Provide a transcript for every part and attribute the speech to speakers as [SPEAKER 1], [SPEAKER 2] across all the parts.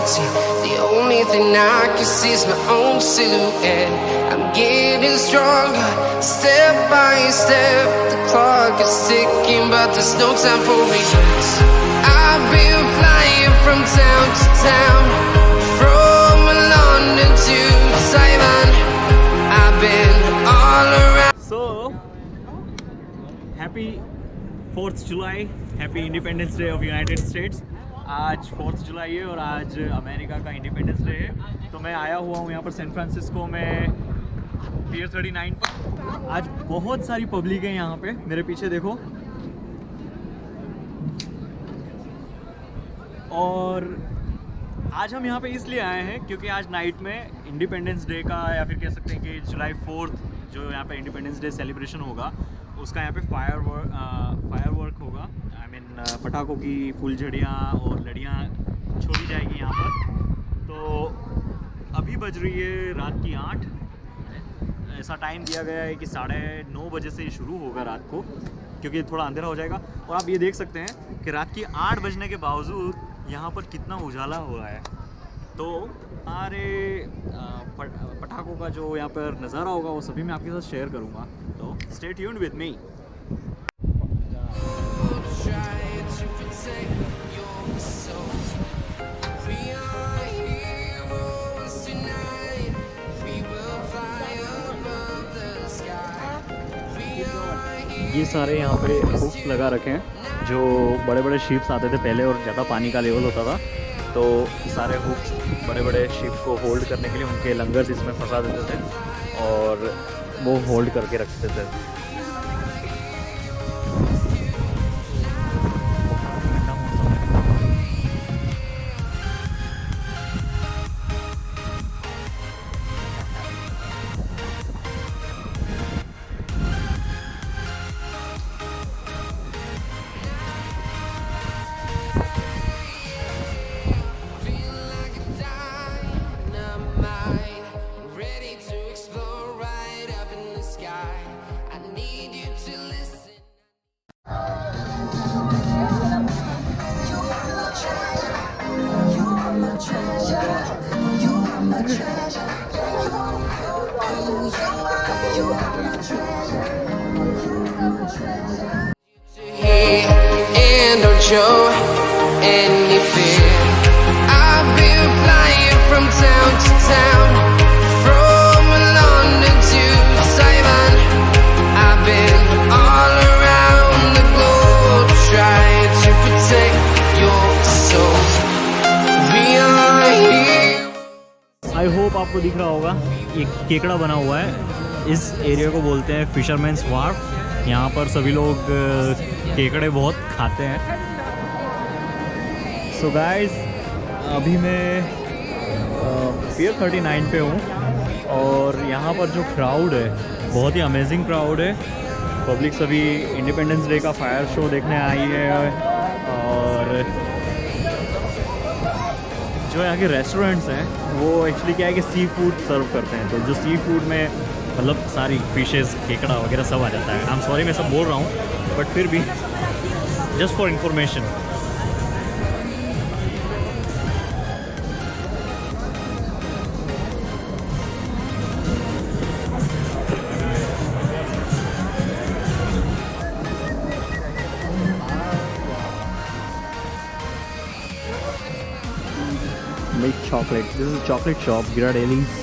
[SPEAKER 1] See, the only thing I can see is my own silhouette. I'm getting stronger, step by step. The clock is ticking, but there's no time for regrets. I've been flying from town to town, from London to Taiwan. I've been all around.
[SPEAKER 2] So, happy 4th July, happy Independence Day of United States. आज 4th जुलाई है और आज America का independence day है। तो मैं आया हुआ हूँ यहाँ पर सैन फ्रांसिस्को में पियर 39 पर। आज बहुत सारी पब्लिक है यहाँ पे, मेरे पीछे देखो। और आज हम यहाँ पे इसलिए आए हैं क्योंकि आज नाइट में इंडिपेंडेंस डे का, या फिर कह सकते हैं कि जुलाई 4th जो यहाँ पे इंडिपेंडेंस डे सेलिब्रेशन होगा, उसका यहाँ पे फायरवर्क होगा। आई मीन पटाखों की फुलझड़ियाँ और लड़ियाँ छोड़ी जाएगी यहाँ पर। तो अभी बज रही है रात की 8। ऐसा टाइम दिया गया है कि 9:30 बजे से शुरू होगा रात को, क्योंकि थोड़ा अंधेरा हो जाएगा। और आप ये देख सकते हैं कि रात की 8 बजने के बावजूद यहाँ पर कितना उजाला हुआ है। तो हमारे पटाखों का जो यहाँ पर नज़ारा होगा वो सभी मैं आपके साथ शेयर करूँगा। तो स्टे ट्यून्ड विद मी। ये सारे यहाँ पे हुक्स लगा रखे हैं, जो बड़े बड़े शिप्स आते थे पहले और ज़्यादा पानी का लेवल होता था, तो सारे हुक्स बड़े बड़े शिप को होल्ड करने के लिए उनके लंगर्स इसमें फंसा देते थे और वो होल्ड करके रखते थे।
[SPEAKER 1] And don't show any fear. I've been flying from town to town, from London to Taiwan. I've been all around the globe trying to protect your soul. We are here.
[SPEAKER 2] I hope आपको दिख रहा होगा, एक केकड़ा बना हुआ है। इस एरिया को बोलते हैं फिशरमैन्स वार्फ। यहाँ पर सभी लोग केकड़े बहुत खाते हैं। सो गाइस, अभी मैं पियर 39 पे हूँ और यहाँ पर जो क्राउड है बहुत ही अमेजिंग क्राउड है। पब्लिक सभी इंडिपेंडेंस डे का फायर शो देखने आई है। और जो यहाँ के रेस्टोरेंट्स हैं वो एक्चुअली क्या है कि सी फूड सर्व करते हैं। तो जो सी फूड में मतलब सारी फिशेस, केकड़ा वगैरह सब आ जाता है। आई एम सॉरी मैं सब बोल रहा हूँ, बट फिर भी just for information. Milk chocolate. This is a chocolate shop, Ghirardelli's.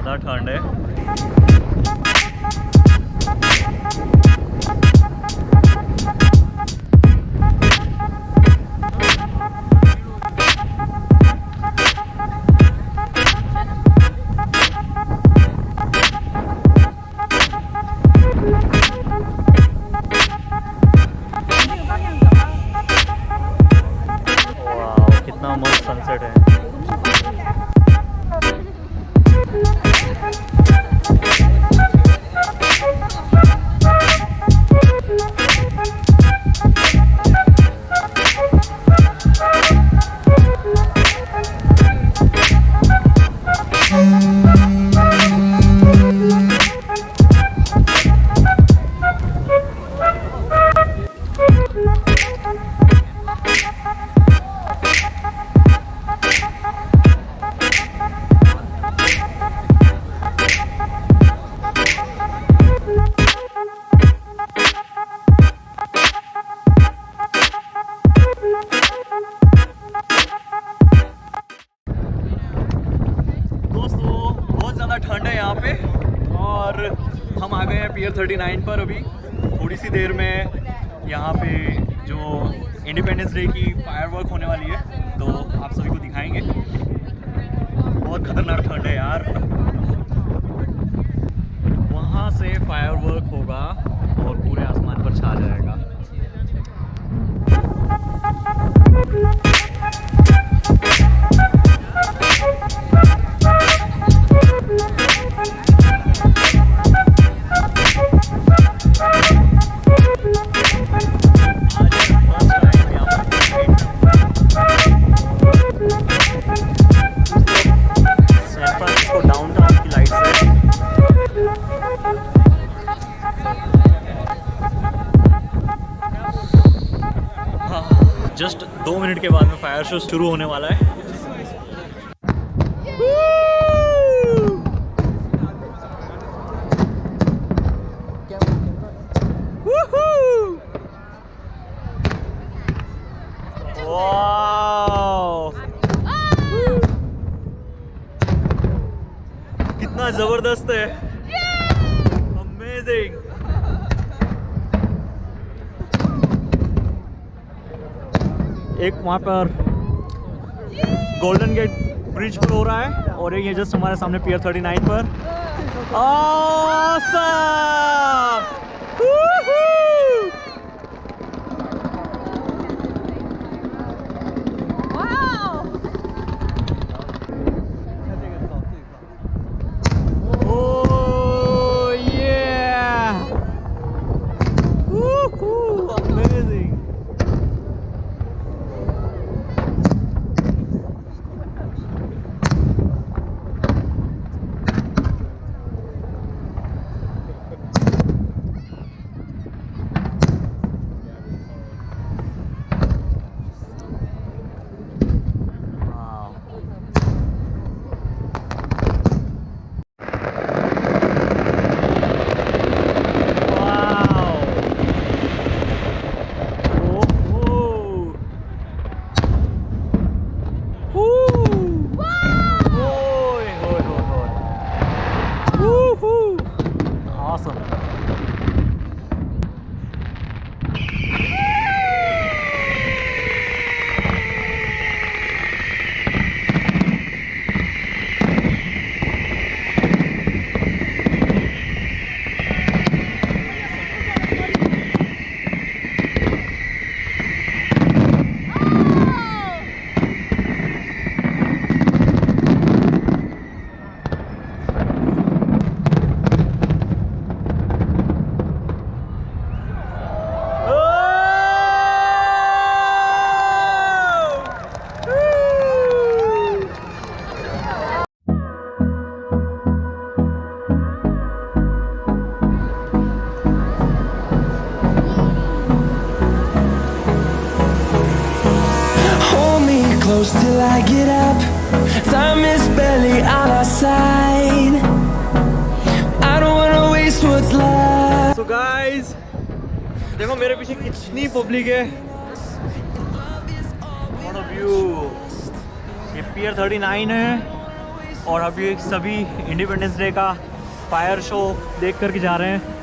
[SPEAKER 2] ज़्यादा ठंड है। वाह, कितना मस्त सनसेट है। ठंड है यहाँ पे और हम आ गए हैं पियर 39 पर। अभी थोड़ी सी देर में यहाँ पे जो इंडिपेंडेंस डे की फायरवर्क होने वाली है तो आप सभी को दिखाएंगे। बहुत खतरनाक ठंड है यार। वहाँ से फायरवर्क होगा और पूरे आसमान पर छा जाएगा। जस्ट 2 मिनट के बाद में फायर शो शुरू होने वाला है। वाओ, कितना जबरदस्त है। अमेजिंग। एक वहाँ पर गोल्डन गेट ब्रिज पर हो रहा है और एक ये जस्ट हमारे सामने पियर 39 पर। Awesome! Oh yeah! Amazing!
[SPEAKER 1] Close till I get up. Time is barely on our side. I don't wanna waste what's left.
[SPEAKER 2] So guys, देखो मेरे पीछे कितनी पब्लिक है। What a view! ये पियर 39 है और अभी सभी इंडिपेंडेंस डे का फायर शो देख कर के जा रहे हैं।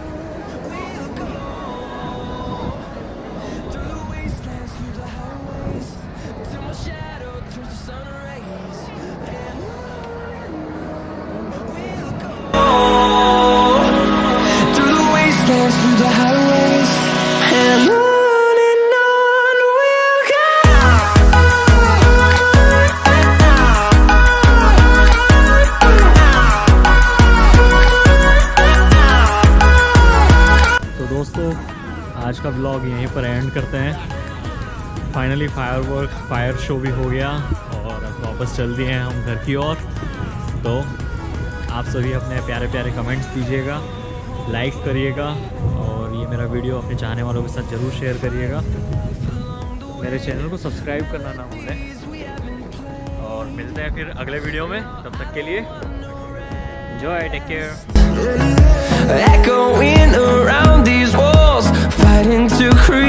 [SPEAKER 1] Through the highways and on we'll go.
[SPEAKER 2] तो दोस्तों आज का व्लॉग यहीं पर एंड करते हैं। फाइनली फायर शो भी हो गया और अब वापस चल दिए हैं हम घर की ओर। तो आप सभी अपने प्यारे प्यारे कमेंट्स दीजिएगा, लाइक करिएगा और ये मेरा वीडियो अपने चाहने वालों के साथ ज़रूर शेयर करिएगा। मेरे चैनल को सब्सक्राइब करना ना भूलें और मिलते हैं फिर अगले वीडियो में। तब तक के लिए enjoy, take care. Echoing around these walls, fighting to create